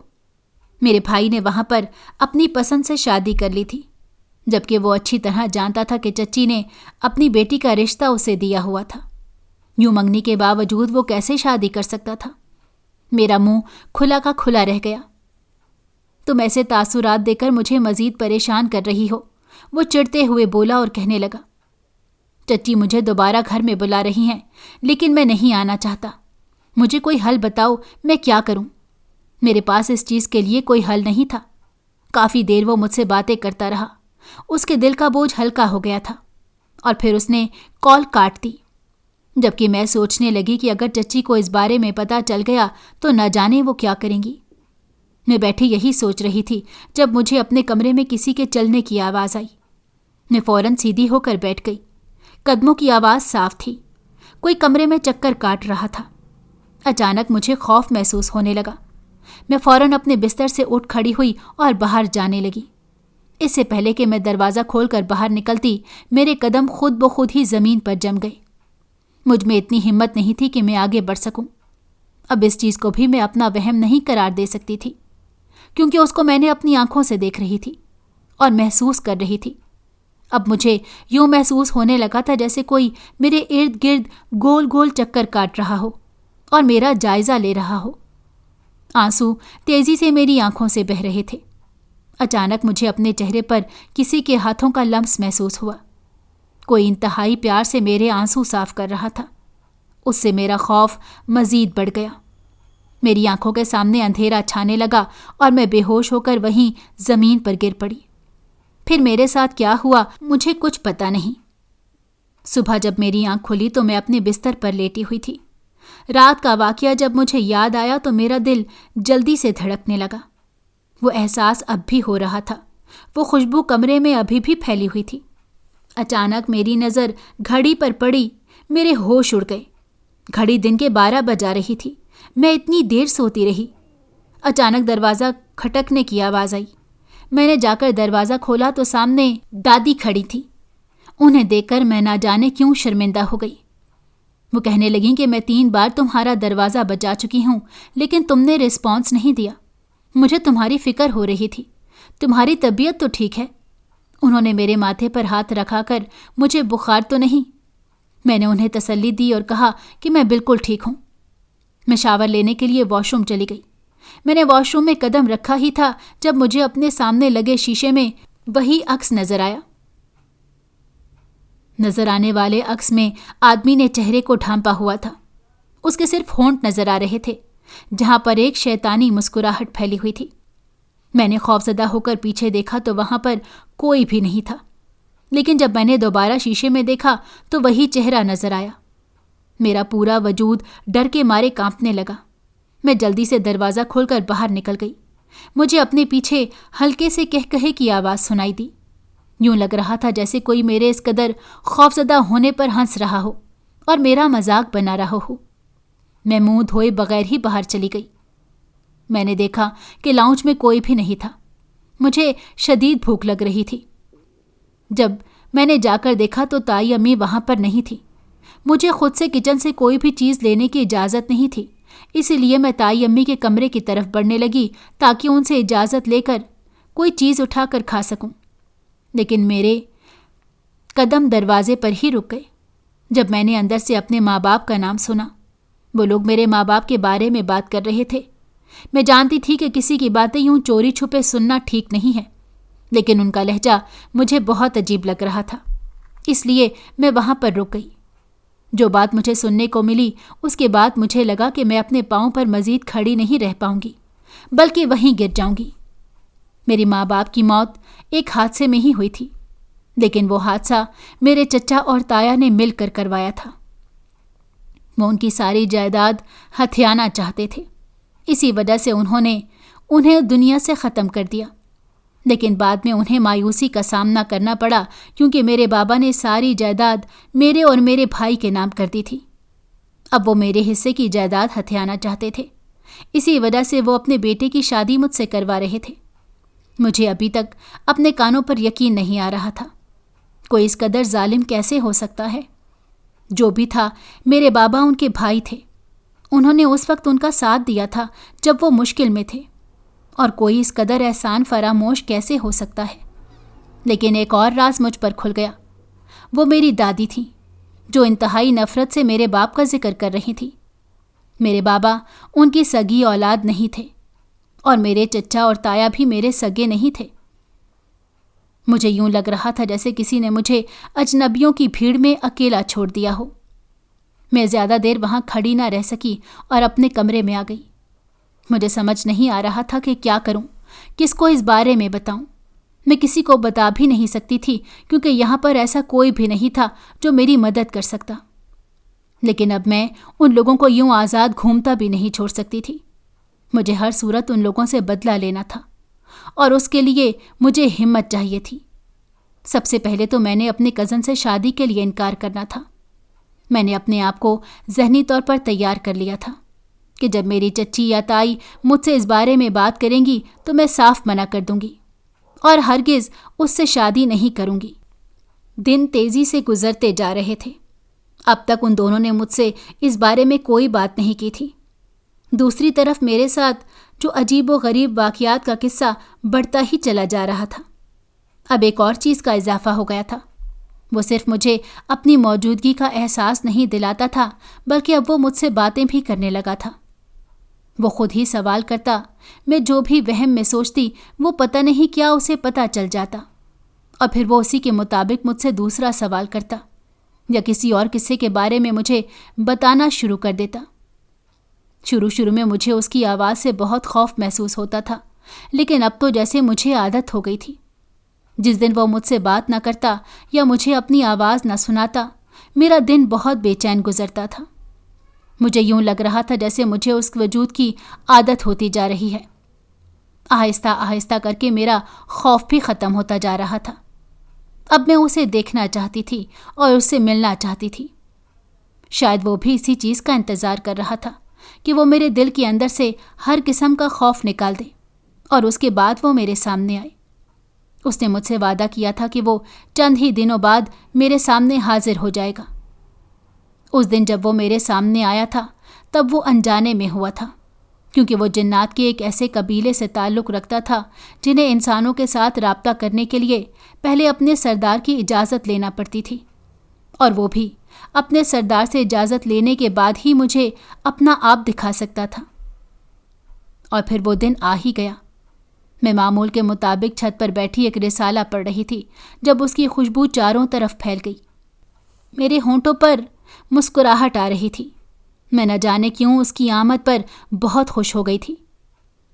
میرے بھائی نے وہاں پر اپنی پسند سے شادی کر لی تھی، جبکہ وہ اچھی طرح جانتا تھا کہ چچی نے اپنی بیٹی کا رشتہ اسے دیا ہوا تھا۔ یوں منگنی کے باوجود وہ کیسے شادی کر سکتا تھا؟ میرا منہ کھلا کا کھلا رہ گیا۔ تم ایسے تاثرات دے کر مجھے مزید پریشان کر رہی ہو، وہ چڑھتے ہوئے بولا اور کہنے لگا۔ چچی مجھے دوبارہ گھر میں بلا رہی ہیں، لیکن میں نہیں آنا چاہتا۔ مجھے کوئی حل بتاؤ، میں کیا کروں؟ میرے پاس اس چیز کے لیے کوئی حل نہیں تھا۔ کافی دیر وہ مجھ سے باتیں کرتا رہا۔ اس کے دل کا بوجھ ہلکا ہو گیا تھا اور پھر اس نے کال کاٹ دی، جبکہ میں سوچنے لگی کہ اگر چچی کو اس بارے میں پتہ چل گیا تو نہ جانے وہ کیا کریں گی۔ میں بیٹھی یہی سوچ رہی تھی جب مجھے اپنے کمرے میں کسی کے چلنے کی آواز آئی۔ میں فوراً سیدھی ہو کر بیٹھ گئی۔ قدموں کی آواز صاف تھی، کوئی کمرے میں چکر کاٹ رہا تھا۔ اچانک مجھے خوف محسوس ہونے لگا۔ میں فوراً اپنے بستر سے اٹھ کھڑی ہوئی اور باہر جانے لگی۔ اس سے پہلے کہ میں دروازہ کھول کر باہر نکلتی، میرے قدم خود بخود ہی زمین پر جم گئے۔ مجھ میں اتنی ہمت نہیں تھی کہ میں آگے بڑھ سکوں۔ اب اس چیز کو بھی میں اپنا وہم نہیں قرار دے سکتی تھی، کیونکہ اس کو میں نے اپنی آنکھوں سے دیکھ رہی تھی اور محسوس کر رہی تھی۔ اب مجھے یوں محسوس ہونے لگا تھا جیسے کوئی میرے ارد گرد گول گول چکر کاٹ رہا ہو اور میرا جائزہ لے رہا ہو۔ آنسو تیزی سے میری آنکھوں سے بہہ رہے تھے۔ اچانک مجھے اپنے چہرے پر کسی کے ہاتھوں کا لمس محسوس ہوا۔ کوئی انتہائی پیار سے میرے آنسو صاف کر رہا تھا۔ اس سے میرا خوف مزید بڑھ گیا۔ میری آنکھوں کے سامنے اندھیرا چھانے لگا اور میں بے ہوش ہو کر وہیں زمین پر گر پڑی۔ پھر میرے ساتھ کیا ہوا مجھے کچھ پتہ نہیں۔ صبح جب میری آنکھ کھلی تو میں اپنے بستر پر لیٹی ہوئی تھی۔ رات کا واقعہ جب مجھے یاد آیا تو میرا دل جلدی سے دھڑکنے لگا۔ وہ احساس اب بھی ہو رہا تھا، وہ خوشبو کمرے میں ابھی بھی پھیلی ہوئی تھی۔ اچانک میری نظر گھڑی پر پڑی، میرے ہوش اڑ گئے۔ گھڑی دن کے 12 بجا رہی تھی۔ میں اتنی دیر سوتی رہی۔ اچانک دروازہ کھٹکنے کی آواز آئی۔ میں نے جا کر دروازہ کھولا تو سامنے دادی کھڑی تھی۔ انہیں دیکھ کر میں نہ جانے کیوں شرمندہ ہو گئی۔ وہ کہنے لگیں کہ میں 3 بار تمہارا دروازہ بجا چکی ہوں لیکن تم نے رسپانس نہیں دیا۔ مجھے تمہاری فکر ہو رہی تھی۔ تمہاری طبیعت تو ٹھیک ہے؟ انہوں نے میرے ماتھے پر ہاتھ رکھا کر مجھے بخار تو نہیں؟ میں نے انہیں تسلی دی اور کہا کہ میں بالکل ٹھیک ہوں۔ میں شاور لینے کے لیے واش روم چلی گئی۔ میں نے واش روم میں قدم رکھا ہی تھا جب مجھے اپنے سامنے لگے شیشے میں وہی عکس نظر آیا۔ نظر آنے والے عکس میں آدمی نے چہرے کو ڈھانپا ہوا تھا۔ اس کے صرف ہونٹ نظر آ رہے تھے جہاں پر ایک شیطانی مسکراہٹ پھیلی ہوئی تھی۔ میں نے خوفزدہ ہو کر پیچھے دیکھا تو وہاں پر کوئی بھی نہیں تھا، لیکن جب میں نے دوبارہ شیشے میں دیکھا تو وہی چہرہ نظر آیا۔ میرا پورا وجود ڈر کے مارے کانپنے لگا۔ میں جلدی سے دروازہ کھول کر باہر نکل گئی۔ مجھے اپنے پیچھے ہلکے سے کہے کی آواز سنائی دی۔ یوں لگ رہا تھا جیسے کوئی میرے اس قدر خوفزدہ ہونے پر ہنس رہا ہو اور میرا مذاق بنا رہا ہو۔ میں منہ دھوئے بغیر ہی باہر چلی گئی۔ میں نے دیکھا کہ لاؤنج میں کوئی بھی نہیں تھا۔ مجھے شدید بھوک لگ رہی تھی۔ جب میں نے جا کر دیکھا تو تائی امی وہاں پر نہیں تھی۔ مجھے خود سے کچن سے کوئی بھی چیز لینے کی اجازت نہیں تھی، اسی لیے میں تائی امی کے کمرے کی طرف بڑھنے لگی تاکہ ان سے اجازت لے کر کوئی چیز اٹھا کر کھا سکوں، لیکن میرے قدم دروازے پر ہی رک گئے جب میں نے اندر سے اپنے ماں باپ کا نام سنا۔ وہ لوگ میرے ماں باپ کے بارے میں بات کر رہے تھے۔ میں جانتی تھی کہ کسی کی باتیں یوں چوری چھپے سننا ٹھیک نہیں ہے، لیکن ان کا لہجہ مجھے بہت عجیب لگ رہا تھا، اس لیے میں وہاں پر رک گئی۔ جو بات مجھے سننے کو ملی اس کے بعد مجھے لگا کہ میں اپنے پاؤں پر مزید کھڑی نہیں رہ پاؤں گی بلکہ وہیں گر جاؤں گی۔ میری ماں باپ کی موت ایک حادثے میں ہی ہوئی تھی، لیکن وہ حادثہ میرے چچا اور تایا نے مل کر کروایا تھا۔ وہ ان کی ساری جائیداد ہتھیانا چاہتے تھے، اسی وجہ سے انہیں دنیا سے ختم کر دیا، لیکن بعد میں انہیں مایوسی کا سامنا کرنا پڑا کیونکہ میرے بابا نے ساری جائیداد میرے اور میرے بھائی کے نام کر دی تھی۔ اب وہ میرے حصے کی جائیداد ہتھیانا چاہتے تھے، اسی وجہ سے وہ اپنے بیٹے کی شادی مجھ سے کروا رہے تھے۔ مجھے ابھی تک اپنے کانوں پر یقین نہیں آ رہا تھا۔ کوئی اس قدر ظالم کیسے ہو سکتا ہے؟ جو بھی تھا، میرے بابا ان کے بھائی تھے۔ انہوں نے اس وقت ان کا ساتھ دیا تھا جب وہ مشکل میں تھے، اور کوئی اس قدر احسان فراموش کیسے ہو سکتا ہے؟ لیکن ایک اور راز مجھ پر کھل گیا۔ وہ میری دادی تھی جو انتہائی نفرت سے میرے باپ کا ذکر کر رہی تھی۔ میرے بابا ان کی سگی اولاد نہیں تھے اور میرے چچا اور تایا بھی میرے سگے نہیں تھے۔ مجھے یوں لگ رہا تھا جیسے کسی نے مجھے اجنبیوں کی بھیڑ میں اکیلا چھوڑ دیا ہو۔ میں زیادہ دیر وہاں کھڑی نہ رہ سکی اور اپنے کمرے میں آ گئی۔ مجھے سمجھ نہیں آ رہا تھا کہ کیا کروں، کس کو اس بارے میں بتاؤں۔ میں کسی کو بتا بھی نہیں سکتی تھی کیونکہ یہاں پر ایسا کوئی بھی نہیں تھا جو میری مدد کر سکتا، لیکن اب میں ان لوگوں کو یوں آزاد گھومتا بھی نہیں چھوڑ سکتی تھی۔ مجھے ہر صورت ان لوگوں سے بدلہ لینا تھا، اور اس کے لیے مجھے ہمت چاہیے تھی۔ سب سے پہلے تو میں نے اپنے کزن سے شادی کے لیے انکار کرنا تھا۔ میں نے اپنے آپ کو ذہنی طور پر تیار کر لیا تھا کہ جب میری چچی یا تائی مجھ سے اس بارے میں بات کریں گی تو میں صاف منع کر دوں گی اور ہرگز اس سے شادی نہیں کروں گی۔ دن تیزی سے گزرتے جا رہے تھے۔ اب تک ان دونوں نے مجھ سے اس بارے میں کوئی بات نہیں کی تھی۔ دوسری طرف میرے ساتھ جو عجیب و غریب واقعات کا قصہ بڑھتا ہی چلا جا رہا تھا۔ اب ایک اور چیز کا اضافہ ہو گیا تھا۔ وہ صرف مجھے اپنی موجودگی کا احساس نہیں دلاتا تھا بلکہ اب وہ مجھ سے باتیں بھی کرنے لگا تھا۔ وہ خود ہی سوال کرتا، میں جو بھی وہم میں سوچتی وہ پتہ نہیں کیا اسے پتہ چل جاتا، اور پھر وہ اسی کے مطابق مجھ سے دوسرا سوال کرتا یا کسی اور قصے کے بارے میں مجھے بتانا شروع کر دیتا۔ شروع میں مجھے اس کی آواز سے بہت خوف محسوس ہوتا تھا، لیکن اب تو جیسے مجھے عادت ہو گئی تھی۔ جس دن وہ مجھ سے بات نہ کرتا یا مجھے اپنی آواز نہ سناتا، میرا دن بہت بے چین گزرتا تھا۔ مجھے یوں لگ رہا تھا جیسے مجھے اس وجود کی عادت ہوتی جا رہی ہے۔ آہستہ آہستہ کر کے میرا خوف بھی ختم ہوتا جا رہا تھا۔ اب میں اسے دیکھنا چاہتی تھی اور اس سے ملنا چاہتی تھی۔ شاید وہ بھی اسی چیز کا انتظار کر رہا تھا کہ وہ میرے دل کے اندر سے ہر قسم کا خوف نکال دے اور اس کے بعد وہ میرے سامنے آئے۔ اس نے مجھ سے وعدہ کیا تھا کہ وہ چند ہی دنوں بعد میرے سامنے حاضر ہو جائے گا۔ اس دن جب وہ میرے سامنے آیا تھا تب وہ انجانے میں ہوا تھا، کیونکہ وہ جنات کے ایک ایسے قبیلے سے تعلق رکھتا تھا جنہیں انسانوں کے ساتھ رابطہ کرنے کے لیے پہلے اپنے سردار کی اجازت لینا پڑتی تھی، اور وہ بھی اپنے سردار سے اجازت لینے کے بعد ہی مجھے اپنا آپ دکھا سکتا تھا۔ اور پھر وہ دن آ ہی گیا۔ میں معمول کے مطابق چھت پر بیٹھی ایک رسالہ پڑھ رہی تھی جب اس کی خوشبو چاروں طرف پھیل گئی۔ میرے ہونٹوں پر مسکراہٹ آ رہی تھی۔ میں نہ جانے کیوں اس کی آمد پر بہت خوش ہو گئی تھی۔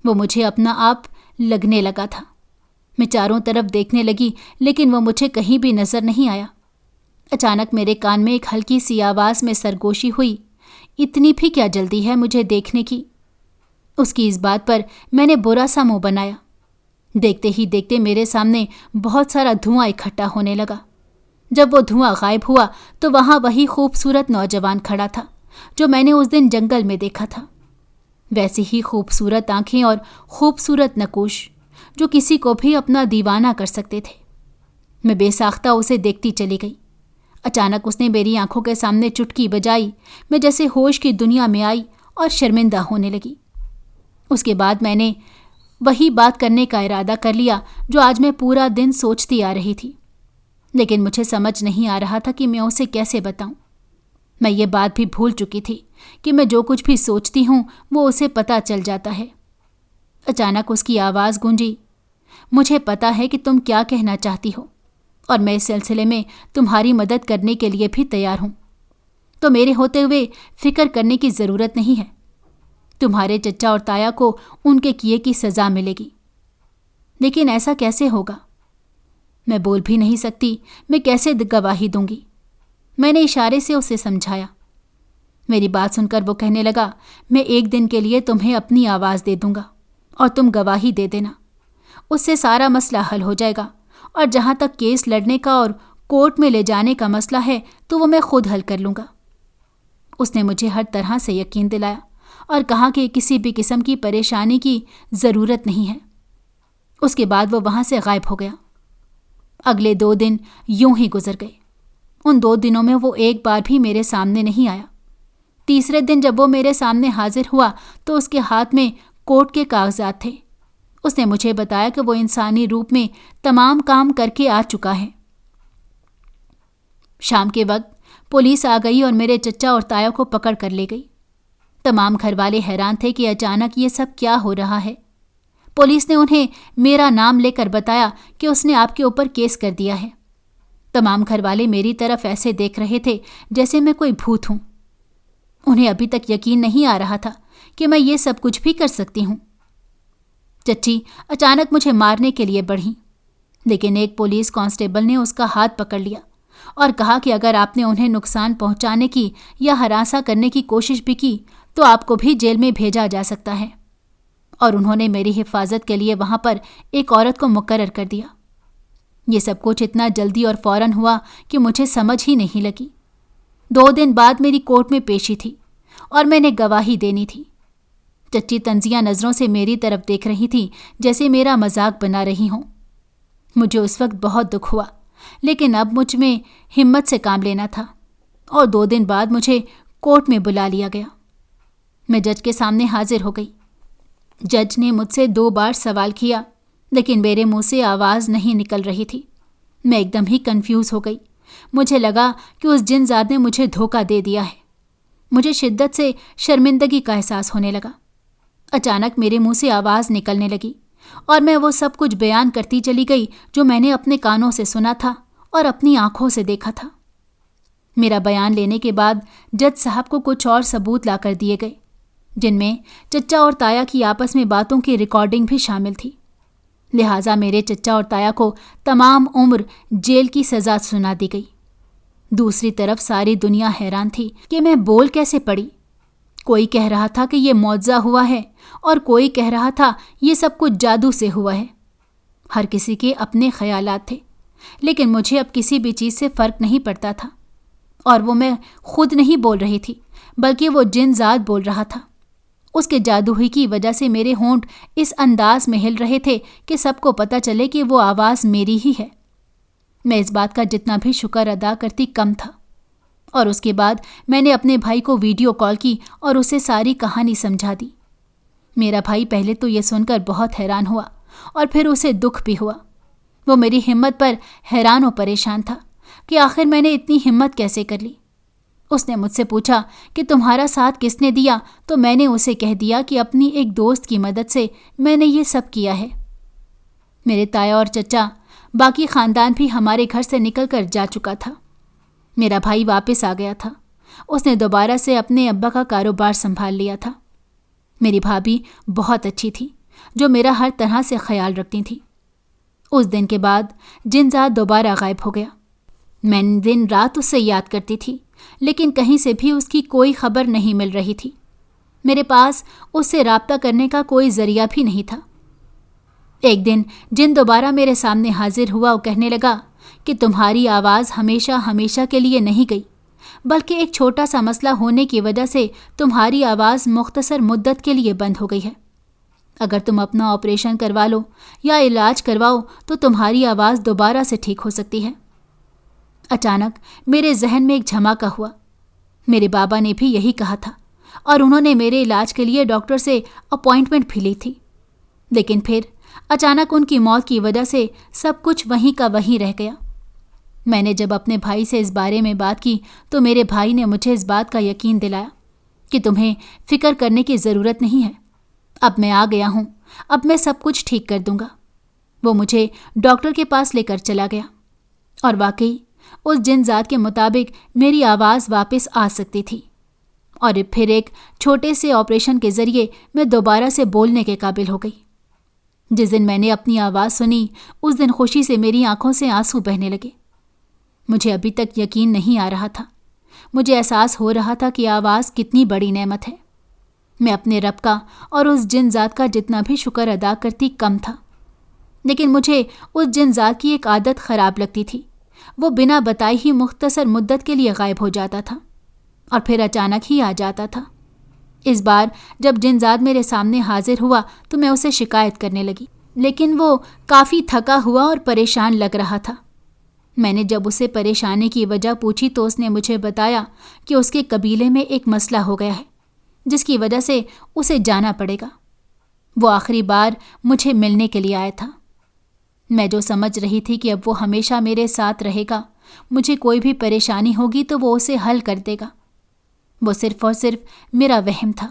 وہ مجھے اپنا آپ لگنے لگا تھا۔ میں چاروں طرف دیکھنے لگی لیکن وہ مجھے کہیں بھی نظر نہیں آیا۔ اچانک میرے کان میں ایک ہلکی سی آواز میں سرگوشی ہوئی، اتنی بھی کیا جلدی ہے مجھے دیکھنے کی؟ اس کی اس بات پر میں نے برا سا منہ بنایا۔ دیکھتے ہی دیکھتے میرے سامنے بہت سارا دھواں اکٹھا ہونے لگا۔ جب وہ دھواں غائب ہوا تو وہاں وہی خوبصورت نوجوان کھڑا تھا جو میں نے اس دن جنگل میں دیکھا تھا۔ ویسی ہی خوبصورت آنکھیں اور خوبصورت نقوش جو کسی کو بھی اپنا دیوانہ کر سکتے تھے۔ میں بے ساختہ اسے دیکھتی چلی گئی۔ اچانک اس نے میری آنکھوں کے سامنے چٹکی بجائی۔ میں جیسے ہوش کی دنیا میں آئی اور شرمندہ ہونے لگی۔ اس کے بعد میں نے وہی بات کرنے کا ارادہ کر لیا جو آج میں پورا دن سوچتی آ رہی تھی، لیکن مجھے سمجھ نہیں آ رہا تھا کہ میں اسے کیسے بتاؤں۔ میں یہ بات بھی بھول چکی تھی کہ میں جو کچھ بھی سوچتی ہوں وہ اسے پتہ چل جاتا ہے۔ اچانک اس کی آواز گونجی، مجھے پتہ ہے کہ تم کیا کہنا چاہتی ہو اور میں اس سلسلے میں تمہاری مدد کرنے کے لیے بھی تیار ہوں۔ تو میرے ہوتے ہوئے فکر کرنے کی ضرورت نہیں ہے۔ تمہارے چچا اور تایا کو ان کے کیے کی سزا ملے گی۔ لیکن ایسا کیسے ہوگا؟ میں بول بھی نہیں سکتی، میں کیسے گواہی دوں گی؟ میں نے اشارے سے اسے سمجھایا۔ میری بات سن کر وہ کہنے لگا، میں ایک دن کے لیے تمہیں اپنی آواز دے دوں گا اور تم گواہی دے دینا۔ اس سے سارا مسئلہ حل ہو جائے گا، اور جہاں تک کیس لڑنے کا اور کورٹ میں لے جانے کا مسئلہ ہے تو وہ میں خود حل کر لوں گا۔ اس نے مجھے ہر طرح سے یقین دلایا اور کہا کہ کسی بھی قسم کی پریشانی کی ضرورت نہیں ہے۔ اس کے بعد وہ وہاں سے غائب ہو گیا۔ اگلے 2 دن یوں ہی گزر گئے۔ ان 2 دنوں میں وہ ایک بار بھی میرے سامنے نہیں آیا۔ تیسرے دن جب وہ میرے سامنے حاضر ہوا تو اس کے ہاتھ میں کورٹ کے کاغذات تھے۔ اس نے مجھے بتایا کہ وہ انسانی روپ میں تمام کام کر کے آ چکا ہے۔ شام کے وقت پولیس آ گئی اور میرے چچا اور تایا کو پکڑ کر لے گئی۔ تمام گھر والے حیران تھے کہ اچانک یہ سب کیا ہو رہا ہے۔ پولیس نے انہیں میرا نام لے کر بتایا کہ اس نے آپ کے اوپر کیس کر دیا ہے۔ تمام گھر والے میری طرف ایسے دیکھ رہے تھے جیسے میں کوئی بھوت ہوں۔ انہیں ابھی تک یقین نہیں آ رہا تھا کہ میں یہ سب کچھ بھی کر سکتی ہوں۔ چچی اچانک مجھے مارنے کے لیے بڑھیں، لیکن ایک پولیس کانسٹیبل نے اس کا ہاتھ پکڑ لیا اور کہا کہ اگر آپ نے انہیں نقصان پہنچانے کی یا ہراساں کرنے کی کوشش بھی کی تو آپ کو بھی جیل میں بھیجا جا سکتا ہے، اور انہوں نے میری حفاظت کے لیے وہاں پر ایک عورت کو مقرر کر دیا۔ یہ سب کچھ اتنا جلدی اور فوراً ہوا کہ مجھے سمجھ ہی نہیں لگی۔ 2 دن بعد میری کورٹ میں پیشی تھی اور میں نے گواہی دینی تھی۔ چچی طنزیہ نظروں سے میری طرف دیکھ رہی تھی جیسے میرا مذاق بنا رہی ہوں۔ مجھے اس وقت بہت دکھ ہوا، لیکن اب مجھ میں ہمت سے کام لینا تھا، اور 2 دن بعد مجھے کورٹ میں بلا لیا گیا۔ میں جج کے سامنے حاضر ہو گئی۔ جج نے مجھ سے 2 بار سوال کیا، لیکن میرے منہ سے آواز نہیں نکل رہی تھی۔ میں ایک دم ہی کنفیوز ہو گئی۔ مجھے لگا کہ اس جن زاد نے مجھے دھوکہ دے دیا ہے۔ مجھے شدت سے شرمندگی کا احساس ہونے لگا۔ اچانک میرے منہ سے آواز نکلنے لگی اور میں وہ سب کچھ بیان کرتی چلی گئی جو میں نے اپنے کانوں سے سنا تھا اور اپنی آنکھوں سے دیکھا تھا۔ میرا بیان لینے کے بعد جج صاحب کو کچھ اور ثبوت لا کر دیے گئے، جن میں چچا اور تایا کی آپس میں باتوں کی ریکارڈنگ بھی شامل تھی۔ لہٰذا میرے چچا اور تایا کو تمام عمر جیل کی سزا سنا دی گئی۔ دوسری طرف ساری دنیا حیران تھی کہ میں بول کیسے پڑی۔ کوئی کہہ رہا تھا کہ یہ معجزہ ہوا ہے اور کوئی کہہ رہا تھا یہ سب کچھ جادو سے ہوا ہے۔ ہر کسی کے اپنے خیالات تھے، لیکن مجھے اب کسی بھی چیز سے فرق نہیں پڑتا تھا، اور وہ میں خود نہیں بول رہی تھی بلکہ وہ جن ذات بول رہا تھا۔ اس کے جادوئی کی وجہ سے میرے ہونٹ اس انداز میں ہل رہے تھے کہ سب کو پتہ چلے کہ وہ آواز میری ہی ہے۔ میں اس بات کا جتنا بھی شکر ادا کرتی کم تھا۔ اور اس کے بعد میں نے اپنے بھائی کو ویڈیو کال کی اور اسے ساری کہانی سمجھا دی۔ میرا بھائی پہلے تو یہ سن کر بہت حیران ہوا اور پھر اسے دکھ بھی ہوا۔ وہ میری ہمت پر حیران و پریشان تھا کہ آخر میں نے اتنی ہمت کیسے کر لی۔ اس نے مجھ سے پوچھا کہ تمہارا ساتھ کس نے دیا، تو میں نے اسے کہہ دیا کہ اپنی ایک دوست کی مدد سے میں نے یہ سب کیا ہے۔ میرے تایا اور چچا، باقی خاندان بھی ہمارے گھر سے نکل کر جا چکا تھا۔ میرا بھائی واپس آ گیا تھا۔ اس نے دوبارہ سے اپنے ابا کا کاروبار سنبھال لیا تھا۔ میری بھابھی بہت اچھی تھی، جو میرا ہر طرح سے خیال رکھتی تھی۔ اس دن کے بعد جن ذات دوبارہ غائب ہو گیا۔ میں دن رات اس سے یاد کرتی تھی، لیکن کہیں سے بھی اس کی کوئی خبر نہیں مل رہی تھی۔ میرے پاس اس سے رابطہ کرنے کا کوئی ذریعہ بھی نہیں تھا۔ ایک دن جن دوبارہ میرے سامنے حاضر ہوا اور کہنے لگا کہ تمہاری آواز ہمیشہ ہمیشہ کے لیے نہیں گئی، بلکہ ایک چھوٹا سا مسئلہ ہونے کی وجہ سے تمہاری آواز مختصر مدت کے لیے بند ہو گئی ہے۔ اگر تم اپنا آپریشن کروا لو یا علاج کرواؤ تو تمہاری آواز دوبارہ سے ٹھیک ہو سکتی ہے۔ اچانک میرے ذہن میں ایک جھماکا ہوا۔ میرے بابا نے بھی یہی کہا تھا اور انہوں نے میرے علاج کے لیے ڈاکٹر سے اپوائنٹمنٹ بھی لی تھی، لیکن پھر اچانک ان کی موت کی وجہ سے سب کچھ وہیں کا وہیں رہ گیا۔ میں نے جب اپنے بھائی سے اس بارے میں بات کی تو میرے بھائی نے مجھے اس بات کا یقین دلایا کہ تمہیں فکر کرنے کی ضرورت نہیں ہے، اب میں آ گیا ہوں، اب میں سب کچھ ٹھیک کر دوں گا۔ وہ مجھے ڈاکٹر کے پاس لے کر چلا گیا اور واقعی اس جن ذات کے مطابق میری آواز واپس آ سکتی تھی، اور پھر ایک چھوٹے سے آپریشن کے ذریعے میں دوبارہ سے بولنے کے قابل ہو گئی۔ جس دن میں نے اپنی آواز سنی اس دن خوشی سے میری آنکھوں سے آنسو بہنے لگے۔ مجھے ابھی تک یقین نہیں آ رہا تھا۔ مجھے احساس ہو رہا تھا کہ آواز کتنی بڑی نعمت ہے۔ میں اپنے رب کا اور اس جن ذات کا جتنا بھی شکر ادا کرتی کم تھا، لیکن مجھے اس جن ذات کی ایک عادت خراب لگتی تھی۔ وہ بنا بتائے ہی مختصر مدت کے لیے غائب ہو جاتا تھا اور پھر اچانک ہی آ جاتا تھا۔ اس بار جب جن ذات میرے سامنے حاضر ہوا تو میں اسے شکایت کرنے لگی، لیکن وہ کافی تھکا ہوا اور پریشان لگ رہا تھا۔ میں نے جب اسے پریشانی کی وجہ پوچھی تو اس نے مجھے بتایا کہ اس کے قبیلے میں ایک مسئلہ ہو گیا ہے، جس کی وجہ سے اسے جانا پڑے گا۔ وہ آخری بار مجھے ملنے کے لیے آیا تھا۔ میں جو سمجھ رہی تھی کہ اب وہ ہمیشہ میرے ساتھ رہے گا، مجھے کوئی بھی پریشانی ہوگی تو وہ اسے حل کر دے گا، وہ صرف اور صرف میرا وہم تھا۔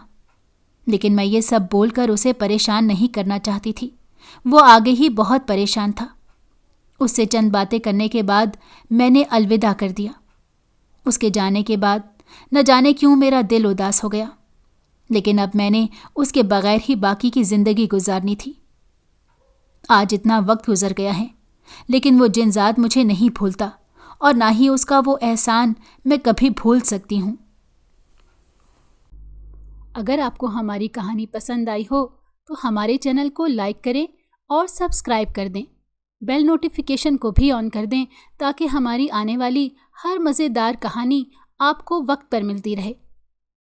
لیکن میں یہ سب بول کر اسے پریشان نہیں کرنا چاہتی تھی۔ وہ آگے ہی بہت پریشان تھا۔ اس سے چند باتیں کرنے کے بعد میں نے الوداع کر دیا۔ اس کے جانے کے بعد نہ جانے کیوں میرا دل اداس ہو گیا، لیکن اب میں نے اس کے بغیر ہی باقی کی زندگی گزارنی تھی۔ آج اتنا وقت گزر گیا ہے، لیکن وہ جن ذات مجھے نہیں بھولتا، اور نہ ہی اس کا وہ احسان میں کبھی بھول سکتی ہوں۔ اگر آپ کو ہماری کہانی پسند آئی ہو تو ہمارے چینل کو لائک کریں اور سبسکرائب کر دیں۔ بیل نوٹیفیکیشن کو بھی آن کر دیں تاکہ ہماری آنے والی ہر مزیدار کہانی آپ کو وقت پر ملتی رہے۔